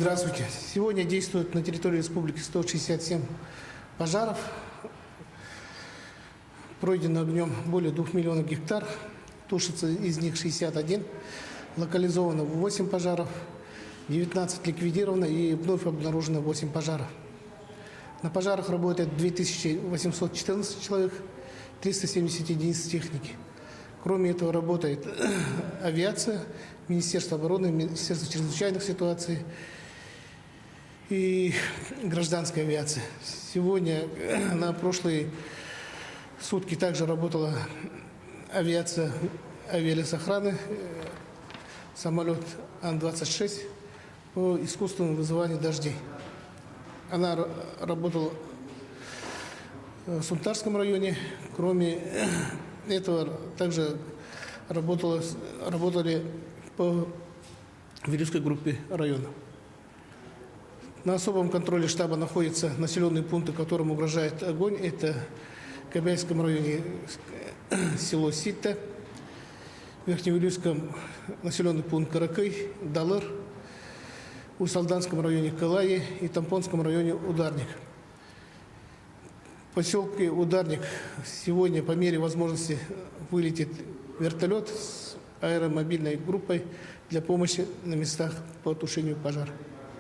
Здравствуйте. Сегодня действует на территории республики 167 пожаров. Пройдено огнем более 2 миллионов гектар. Тушится из них 61. Локализовано 8 пожаров. 19 ликвидировано и вновь обнаружено 8 пожаров. На пожарах работает 2814 человек, 370 единиц техники. Кроме этого работает авиация, Министерство обороны, Министерство чрезвычайных ситуаций и гражданская авиация. Сегодня, на прошлые сутки также работала авиация авиалесохраны, самолет Ан-26 по искусственному вызыванию дождей. Она работала в Сунтарском районе. Кроме этого, также работали по Вилюйской группе района. На особом контроле штаба находятся населенные пункты, которым угрожает огонь. Это в Кобяйском районе село Ситта, в Верхневилюйском населенный пункт Каракай, Далыр, в Усть-Салданском районе Калаи и Тампонском районе Ударник. В поселке Ударник сегодня по мере возможности вылетит вертолет с аэромобильной группой для помощи на местах по тушению пожара.